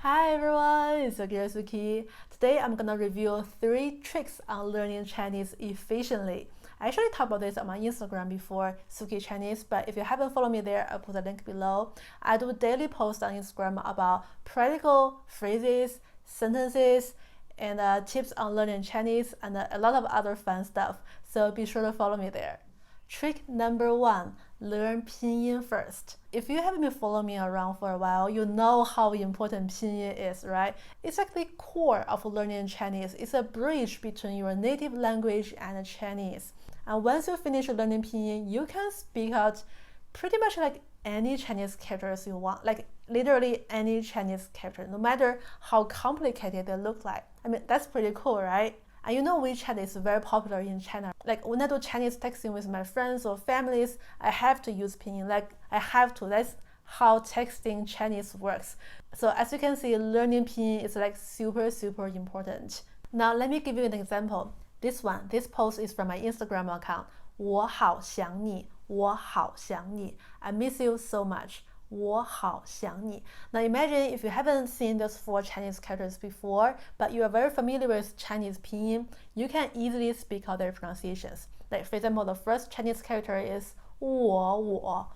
Hi everyone, it's your girl Sukie. Today I'm gonna review 3 tricks on learning Chinese efficiently. I actually talked about this on my Instagram before, Sukie Chinese, but if you haven't followed me there, I'll put the link below. I do daily posts on Instagram about practical phrases, sentences, and tips on learning Chinese and a lot of other fun stuff, so be sure to follow me there. Trick number 1, learn Pinyin first. If you haven't been following me around for a while, you know how important Pinyin is, right? It's like the core of learning Chinese. It's a bridge between your native language and Chinese. And once you finish learning Pinyin, you can speak out pretty much like any Chinese characters you want, like literally any Chinese character, no matter how complicated they look like. I mean, that's pretty cool, right? And you know WeChat is very popular in China. Like when I do Chinese texting with my friends or families, I have to use Pinyin. Like I have to. That's how texting Chinese works. So as you can see, learning Pinyin is like super important. Now let me give you an example. This post is from my Instagram account. 我好想你，我好想你. I miss you so much. 我好想你. Now imagine if you haven't seen those 4 Chinese characters before, but you are very familiar with Chinese pinyin, you can easily speak out their pronunciations. Like for example, the first Chinese character is 我.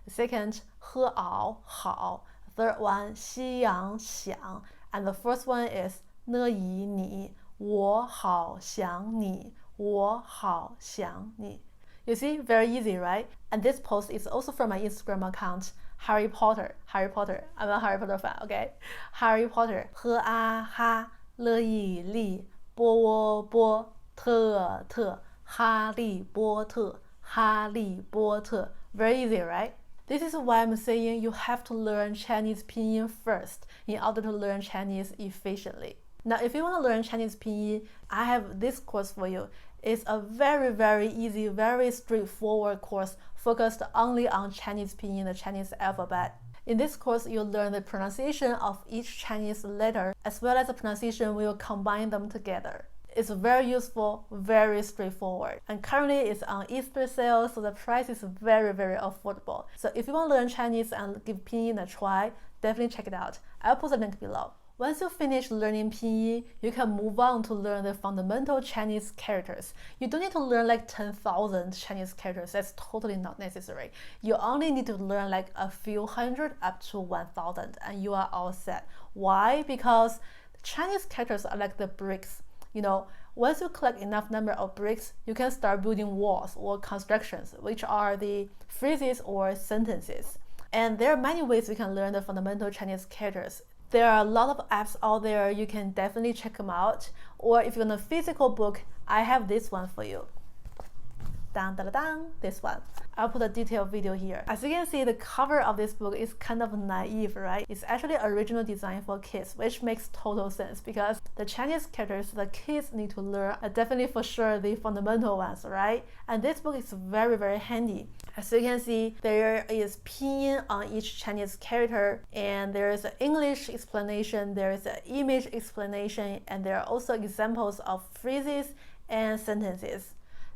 The second 喝熬好. Third one 夕阳想. And the fourth one is 呢以你. 我好想你. 我好想你. You see, very easy, right? And this post is also from my Instagram account, Harry Potter. I'm a Harry Potter fan, okay? Harry Potter. 喝啊哈，乐意力，波喔波，特特，哈利波特，哈利波特. Very easy, right? This is why I'm saying you have to learn Chinese pinyin first in order to learn Chinese efficiently. Now, if you want to learn Chinese pinyin, I have this course for you. It's a very easy, very straightforward course focused only on Chinese pinyin, the Chinese alphabet. In this course, you'll learn the pronunciation of each Chinese letter, as well as the pronunciation we will combine them together. It's very useful, very straightforward. And currently it's on Easter sale, so the price is very affordable. So if you want to learn Chinese and give pinyin a try, definitely check it out. I'll put the link below. Once you finish learning Pinyin, you can move on to learn the fundamental Chinese characters. You don't need to learn like 10,000 Chinese characters. That's totally not necessary. You only need to learn like a few hundred up to 1,000 and you are all set. Why? Because Chinese characters are like the bricks. You know, once you collect enough number of bricks, you can start building walls or constructions, which are the phrases or sentences. And there are many ways you can learn the fundamental Chinese characters. There are a lot of apps out there, you can definitely check them out. Or if you want a physical book, I have this one for you. This one. I'll put a detailed video here. As you can see, the cover of this book is kind of naive, right? It's actually original design for kids, which makes total sense because the Chinese characters the kids need to learn are definitely for sure the fundamental ones, right? And this book is very handy. As you can see, there is pinyin on each Chinese character, and there is an English explanation, there is an image explanation, and there are also examples of phrases and sentences.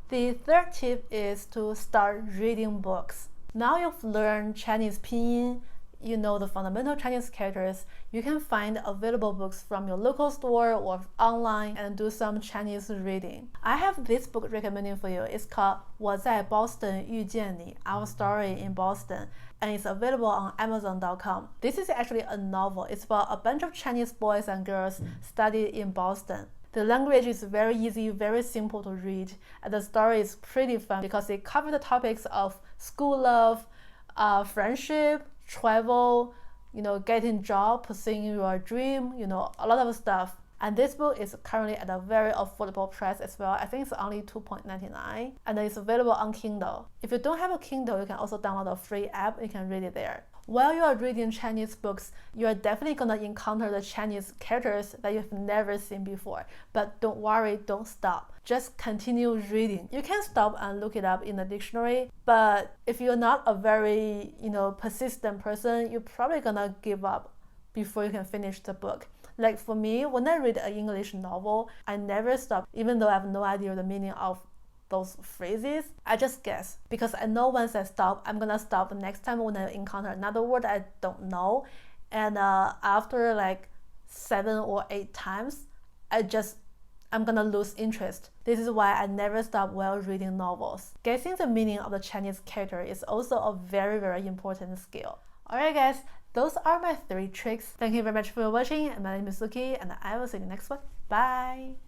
The third tip is to start reading books. Now you've learned Chinese pinyin, you know the fundamental Chinese characters, you can find available books from your local store or online and do some Chinese reading. I have this book recommending for you. It's called 我在BOSTON遇见你, Our Story in Boston, and it's available on Amazon.com. This is actually a novel. It's about a bunch of Chinese boys and girls studied in Boston. The language is very easy, very simple to read, and the story is pretty fun because it covers the topics of school love, friendship, travel, you know, getting job, pursuing your dream, you know, a lot of stuff. And this book is currently at a very affordable price as well. I think it's only $2.99, and it's available on Kindle. If you don't have a Kindle, you can also download a free app. You can read it there. While you are reading Chinese books, you are definitely gonna encounter the Chinese characters that you've never seen before. But don't worry, don't stop. Just continue reading. You can stop and look it up in the dictionary, but if you're not a very, persistent person, you're probably gonna give up before you can finish the book. Like for me, when I read an English novel, I never stop, even though I have no idea the meaning of those phrases. I just guess, because I know once I stop, I'm gonna stop the next time when I encounter another word I don't know, And after like 7 or 8 times, I'm gonna lose interest. This is why I never stop while reading novels. Guessing the meaning of the Chinese character is also a very, very important skill. Alright guys, those are my 3 tricks. Thank you very much for watching. My name is Sukie, and I will see you in the next one. Bye!